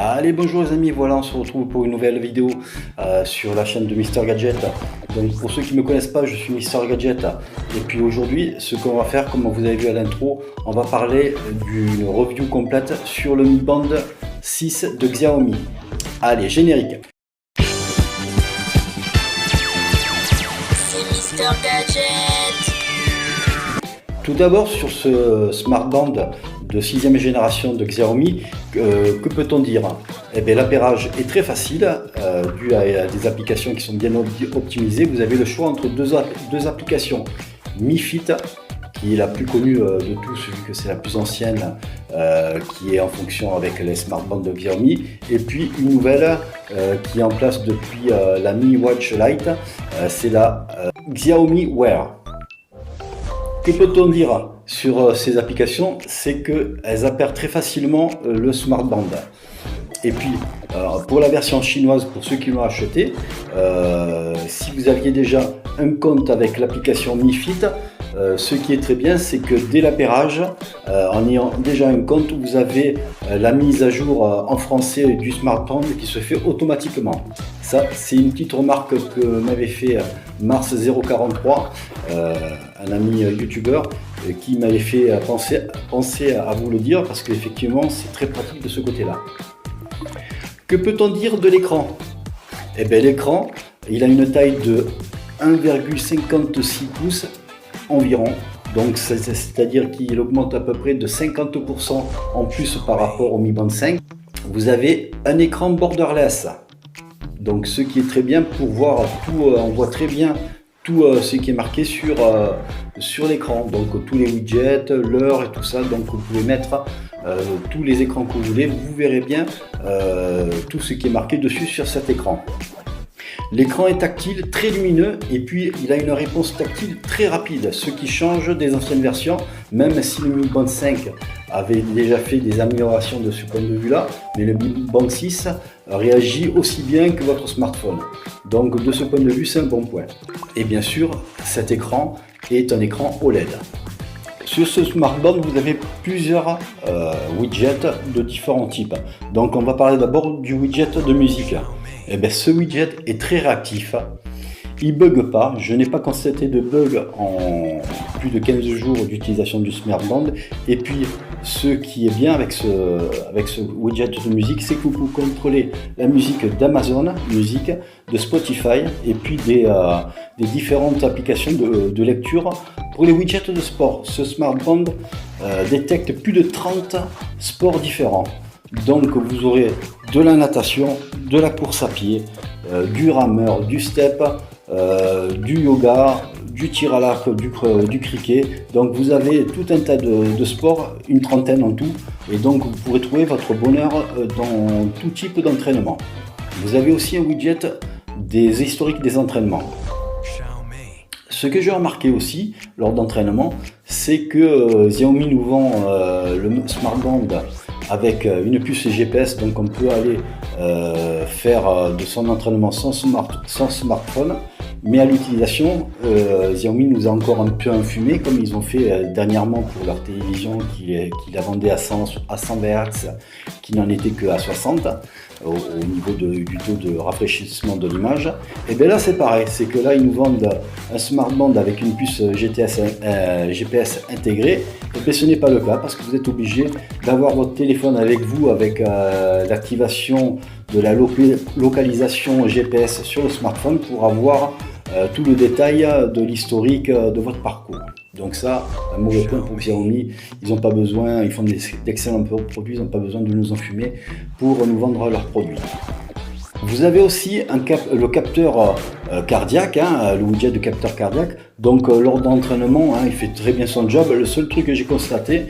Allez, bonjour les amis, voilà, on se retrouve pour une nouvelle vidéo sur la chaîne de Mister Gadget. Donc pour ceux qui ne me connaissent pas, je suis Mister Gadget. Et puis aujourd'hui, ce qu'on va faire, comme vous avez vu à l'intro, on va parler d'une review complète sur le Mi Band 6 de Xiaomi. Allez, générique. C'est Mister Gadget. Tout d'abord sur ce Smart Band de 6e génération de Xiaomi, que peut-on dire? Eh bien, l'appairage est très facile, dû à des applications qui sont bien optimisées. Vous avez le choix entre deux applications. Mi Fit, qui est la plus connue de tous, vu que c'est la plus ancienne, qui est en fonction avec les Smart Bands de Xiaomi, et puis une nouvelle qui est en place depuis la Mi Watch Lite, c'est la Xiaomi Wear. Que peut-on dire sur ces applications? C'est qu'elles appairent très facilement le Smart Band. Et puis, pour la version chinoise, pour ceux qui l'ont acheté, si vous aviez déjà un compte avec l'application Mi Fit, ce qui est très bien, c'est que dès l'appairage, en ayant déjà un compte, vous avez la mise à jour en français du Smart Band qui se fait automatiquement. Ça, c'est une petite remarque que m'avait fait Mars043, un ami youtubeur, qui m'avait fait penser à vous le dire, parce qu'effectivement, c'est très pratique de ce côté-là. Que peut-on dire de l'écran? Eh bien, l'écran, il a une taille de 1,56 pouces environ, donc c'est-à-dire qu'il augmente à peu près de 50% en plus par rapport au Mi Band 5. Vous avez un écran borderless, donc ce qui est très bien pour voir tout, on voit très bien tout ce qui est marqué sur l'écran, donc tous les widgets, l'heure et tout ça, donc vous pouvez mettre tous les écrans que vous voulez, vous verrez bien tout ce qui est marqué dessus sur cet écran. L'écran est tactile, très lumineux, et puis il a une réponse tactile très rapide, ce qui change des anciennes versions, même si le Mi Band 5 avait déjà fait des améliorations de ce point de vue-là, mais le Mi Band 6 réagit aussi bien que votre smartphone. Donc de ce point de vue, c'est un bon point. Et bien sûr, cet écran est un écran OLED. Sur ce Smart Band, vous avez plusieurs widgets de différents types. Donc on va parler d'abord du widget de musique. Et bien, ce widget est très réactif, il ne bug pas, je n'ai pas constaté de bug en plus de 15 jours d'utilisation du Smart Band. Et puis ce qui est bien avec ce widget de musique, c'est que vous pouvez contrôler la musique d'Amazon Music, de Spotify, et puis des différentes applications de lecture. Pour les widgets de sport, ce Smart Band détecte plus de 30 sports différents. Donc vous aurez de la natation, de la course à pied, du rameur, du step, du yoga, du tir à l'arc, du cricket. Donc vous avez tout un tas de sports, une trentaine en tout, et donc vous pourrez trouver votre bonheur dans tout type d'entraînement. Vous avez aussi un widget des historiques des entraînements. Ce que j'ai remarqué aussi lors d'entraînement, c'est que Xiaomi nous vend le Smart Band avec une puce GPS, donc on peut aller faire de son entraînement sans smartphone, mais à l'utilisation, Xiaomi nous a encore un peu enfumé, comme ils ont fait dernièrement pour leur télévision qui la vendait à 100 Hz, qui n'en était que à 60 au niveau du taux de rafraîchissement de l'image. Et bien là c'est pareil, c'est que là ils nous vendent un Smart Band avec une puce GPS intégrée. Et bien ce n'est pas le cas, parce que vous êtes obligé d'avoir votre téléphone avec vous, avec l'activation de la localisation GPS sur le smartphone pour avoir tout le détail de l'historique de votre parcours. Donc ça, un mauvais point pour Xiaomi, ils n'ont pas besoin, ils font d'excellents produits, ils n'ont pas besoin de nous enfumer pour nous vendre leurs produits. Vous avez aussi le capteur cardiaque, le widget de capteur cardiaque. Donc lors d'entraînement, il fait très bien son job. Le seul truc que j'ai constaté,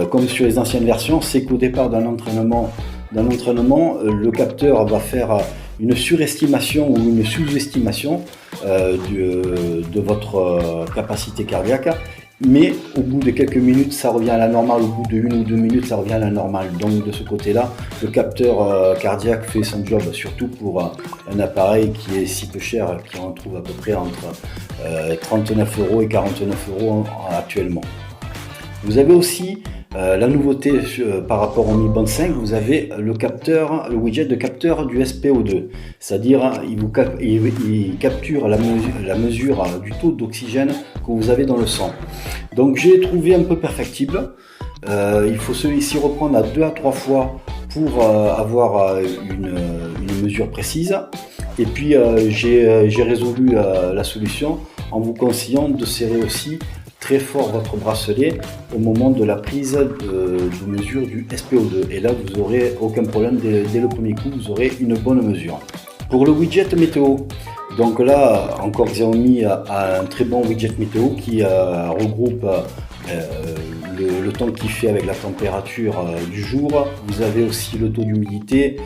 comme sur les anciennes versions, c'est qu'au départ d'un entraînement, le capteur va faire une surestimation ou une sous-estimation de votre capacité cardiaque. Mais au bout de quelques minutes, ça revient à la normale. Au bout de 1 ou 2 minutes, ça revient à la normale. Donc de ce côté-là, le capteur cardiaque fait son job, surtout pour un appareil qui est si peu cher, qui en trouve à peu près entre 39 € et 49 € actuellement. Vous avez aussi La nouveauté par rapport au Mi Band 5, vous avez le widget de capteur du SPO2, c'est-à-dire il capture la mesure du taux d'oxygène que vous avez dans le sang. Donc j'ai trouvé un peu perfectible. Il faut s'y reprendre à 2 à 3 fois pour avoir une mesure précise. Et puis j'ai résolu la solution en vous conseillant de serrer aussi très fort votre bracelet au moment de la prise de mesure du SPO2. Et là, vous n'aurez aucun problème dès le premier coup, vous aurez une bonne mesure. Pour le widget météo, donc là, encore Xiaomi a un très bon widget météo qui regroupe le temps qu'il fait avec la température du jour. Vous avez aussi le taux d'humidité,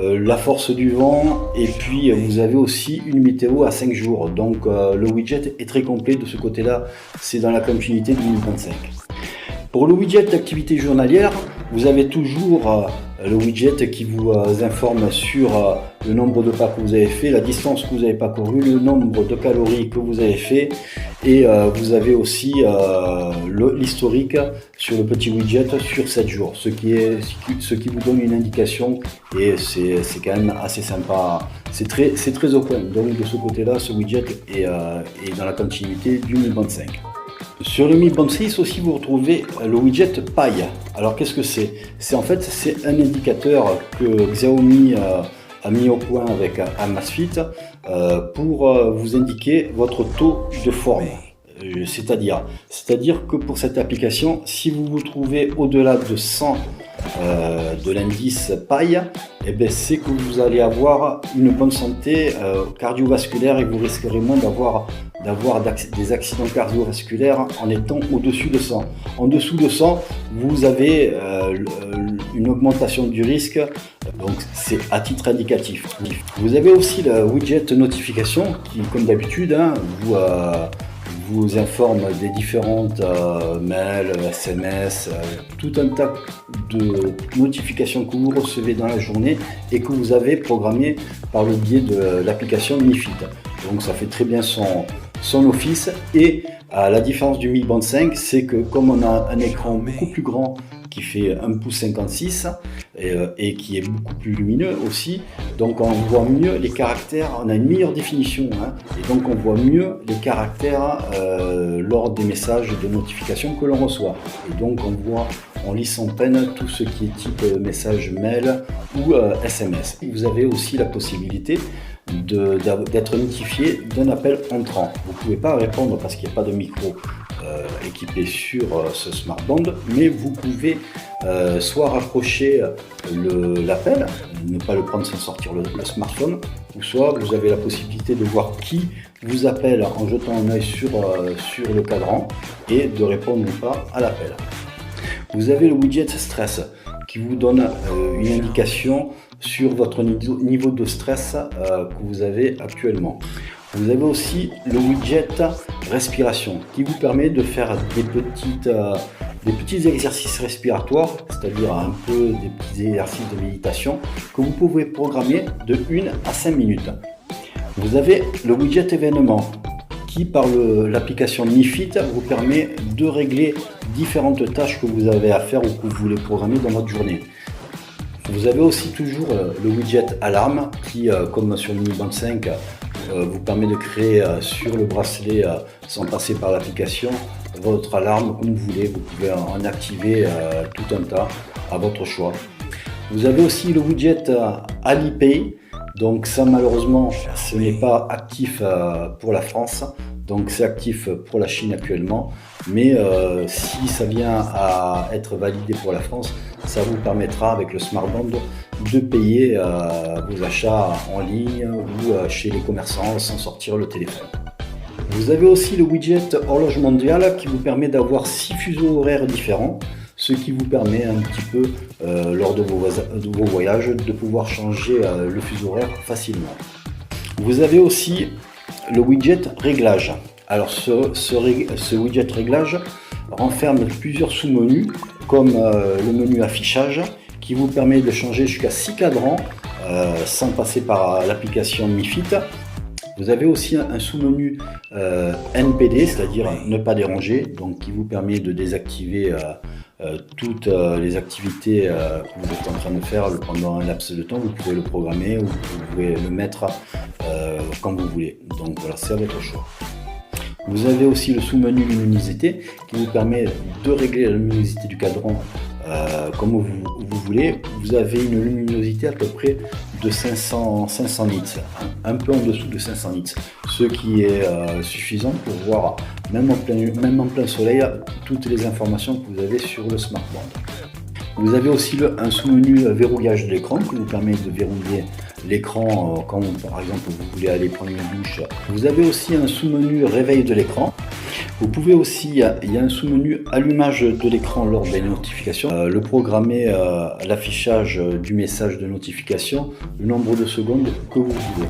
la force du vent, et puis vous avez aussi une météo à 5 jours. Donc le widget est très complet de ce côté-là, c'est dans la continuité du Mi Band 5. Pour le widget d'activité journalière, vous avez toujours le widget qui vous informe sur le nombre de pas que vous avez fait, la distance que vous avez parcouru, le nombre de calories que vous avez fait, et vous avez aussi l'historique sur le petit widget sur 7 jours, ce qui vous donne une indication, et c'est quand même assez sympa, c'est très au point. Donc de ce côté-là, ce widget est dans la continuité du Mi Band 5. Sur le Mi Band 6 aussi, vous retrouvez le widget paille. Alors qu'est-ce que c'est? C'est un indicateur que Xiaomi a mis au point avec Amazfit pour vous indiquer votre taux de forme. C'est-à-dire que pour cette application, si vous vous trouvez au-delà de 100 de l'indice paille, eh bien, c'est que vous allez avoir une bonne santé cardiovasculaire, et vous risquerez moins d'avoir des accidents cardiovasculaires en étant au-dessus de 100. En dessous de 100, vous avez une augmentation du risque, donc c'est à titre indicatif. Vous avez aussi le widget notification qui, comme d'habitude, vous informe des différentes mails, SMS, tout un tas de notifications que vous recevez dans la journée et que vous avez programmées par le biais de l'application Mi Fit. Donc ça fait très bien son office, et la différence du Mi Band 5, c'est que comme on a un écran beaucoup plus grand qui fait 1,56 pouces et qui est beaucoup plus lumineux aussi, donc on voit mieux les caractères, on a une meilleure définition, et donc on voit mieux les caractères lors des messages de notification que l'on reçoit, et donc on lit sans peine tout ce qui est type message mail ou SMS. Vous avez aussi la possibilité d'être notifié d'un appel entrant. Vous ne pouvez pas répondre parce qu'il n'y a pas de micro équipé sur ce smartband, mais vous pouvez soit raccrocher l'appel, ne pas le prendre sans sortir le smartphone, ou soit vous avez la possibilité de voir qui vous appelle en jetant un œil sur le cadran et de répondre ou pas à l'appel. Vous avez le widget stress qui vous donne une indication sur votre niveau de stress que vous avez actuellement. Vous avez aussi le widget respiration qui vous permet de faire des petits exercices respiratoires, c'est-à-dire un peu des petits exercices de méditation que vous pouvez programmer de 1 à 5 minutes. Vous avez le widget événement qui, par l'application Mi Fit, vous permet de régler différentes tâches que vous avez à faire ou que vous voulez programmer dans votre journée. Vous avez aussi toujours le widget alarme qui, comme sur le Mi Band 5, vous permet de créer sur le bracelet, sans passer par l'application, votre alarme comme vous voulez. Vous pouvez en activer tout un tas à votre choix. Vous avez aussi le widget Alipay. Donc ça, malheureusement, ce n'est pas actif pour la France, donc c'est actif pour la Chine actuellement, mais si ça vient à être validé pour la France, ça vous permettra avec le smartband de payer vos achats en ligne ou chez les commerçants sans sortir le téléphone. Vous avez aussi le widget horloge mondiale qui vous permet d'avoir 6 fuseaux horaires différents, ce qui vous permet un petit peu, lors de vos voyages, de pouvoir changer le fuseau horaire facilement. Vous avez aussi le widget réglage. Alors ce widget réglage renferme plusieurs sous-menus, comme le menu affichage, qui vous permet de changer jusqu'à 6 cadrans sans passer par l'application Mi Fit. Vous avez aussi un sous-menu NPD, c'est-à-dire ne pas déranger, donc qui vous permet de désactiver toutes les activités que vous êtes en train de faire pendant un laps de temps. Vous pouvez le programmer ou vous pouvez le mettre quand vous voulez. Donc voilà, c'est à votre choix. Vous avez aussi le sous-menu luminosité qui vous permet de régler la luminosité du cadran comme vous voulez. Vous avez une luminosité à peu près de 500 nits, un peu en dessous de 500 nits, ce qui est suffisant pour voir, même en plein soleil, toutes les informations que vous avez sur le smartband. Vous avez aussi un sous-menu verrouillage de l'écran qui vous permet de verrouiller l'écran quand par exemple vous voulez aller prendre une douche. Vous avez aussi un sous-menu réveil de l'écran. Vous pouvez aussi, il y a un sous-menu allumage de l'écran lors des notifications, le programmer l'affichage du message de notification, le nombre de secondes que vous voulez.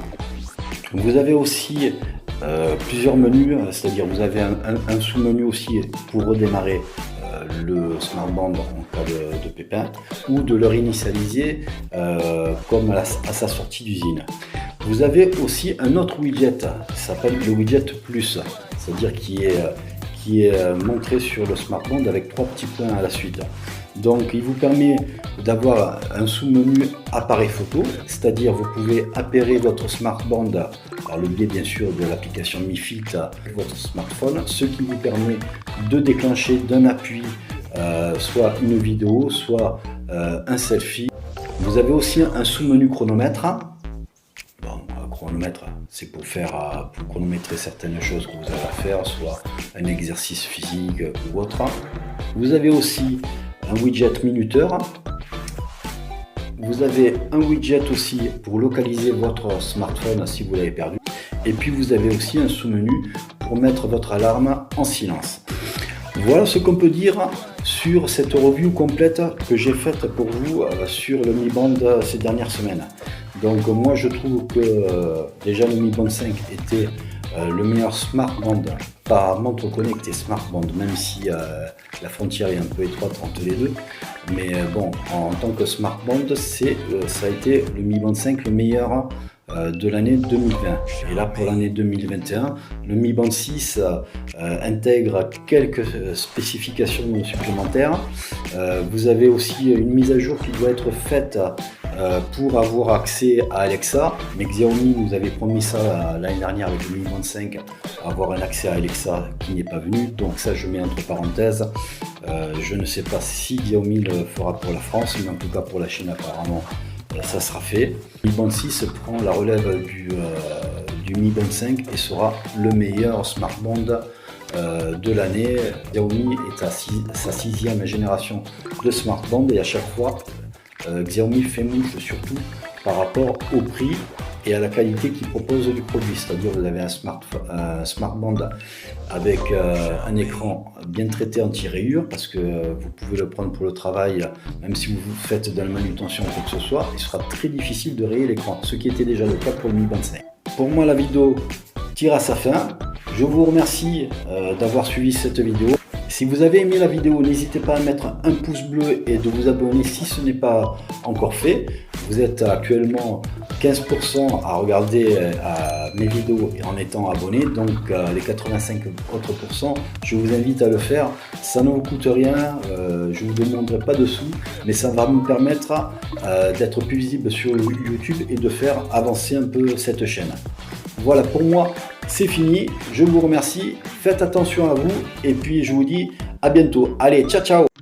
Vous avez aussi plusieurs menus, c'est-à-dire vous avez un sous-menu aussi pour redémarrer le smartband en cas de pépin ou de le réinitialiser comme à sa sortie d'usine. Vous avez aussi un autre widget, ça s'appelle le widget plus, c'est-à-dire qui est montré sur le smartband avec 3 petits points à la suite. Donc il vous permet d'avoir un sous-menu appareil photo, c'est-à-dire vous pouvez appairer votre smartband par le biais bien sûr de l'application Mi Fit avec votre smartphone, ce qui vous permet de déclencher d'un appui soit une vidéo, soit un selfie. Vous avez aussi un sous-menu chronomètre. Bon, chronomètre, c'est pour chronométrer certaines choses que vous avez à faire, soit un exercice physique ou autre. Vous avez aussi un widget minuteur. Vous avez un widget aussi pour localiser votre smartphone si vous l'avez perdu. Et puis vous avez aussi un sous-menu pour mettre votre alarme en silence. Voilà ce qu'on peut dire sur cette review complète que j'ai faite pour vous sur le Mi Band ces dernières semaines. Donc moi je trouve que déjà le Mi Band 5 était le meilleur smartband par montre connectée smartband, même si la frontière est un peu étroite entre les deux. Mais bon, en tant que smartband, ça a été le Mi Band 5 le meilleur de l'année 2020. Et là pour l'année 2021, le Mi Band 6 intègre quelques spécifications supplémentaires. Vous avez aussi une mise à jour qui doit être faite pour avoir accès à Alexa, mais Xiaomi nous avait promis ça l'année dernière avec le Mi Band 5, avoir un accès à Alexa qui n'est pas venu, donc ça je mets entre parenthèses. Je ne sais pas si Xiaomi le fera pour la France, mais en tout cas pour la Chine apparemment ça sera fait. Le Mi Band 6 prend la relève du Mi Band 5 et sera le meilleur smartband de l'année. Xiaomi est à sa 6e génération de smartband et à chaque fois Xiaomi fait mouche surtout par rapport au prix et à la qualité qu'il propose du produit, c'est-à-dire vous avez un smartband avec un écran bien traité anti-rayures parce que vous pouvez le prendre pour le travail, même si vous faites de la manutention ou quoi que ce soit, il sera très difficile de rayer l'écran, ce qui était déjà le cas pour le Mi Band 5. Pour moi la vidéo tire à sa fin, je vous remercie d'avoir suivi cette vidéo. Si vous avez aimé la vidéo, n'hésitez pas à mettre un pouce bleu et de vous abonner si ce n'est pas encore fait. Vous êtes actuellement 15% à regarder mes vidéos en étant abonné, donc les 85 autres pourcents, je vous invite à le faire. Ça ne vous coûte rien, je ne vous demanderai pas de sous, mais ça va me permettre d'être plus visible sur YouTube et de faire avancer un peu cette chaîne. Voilà, pour moi, c'est fini. Je vous remercie. Faites attention à vous et puis je vous dis à bientôt. Allez, ciao, ciao!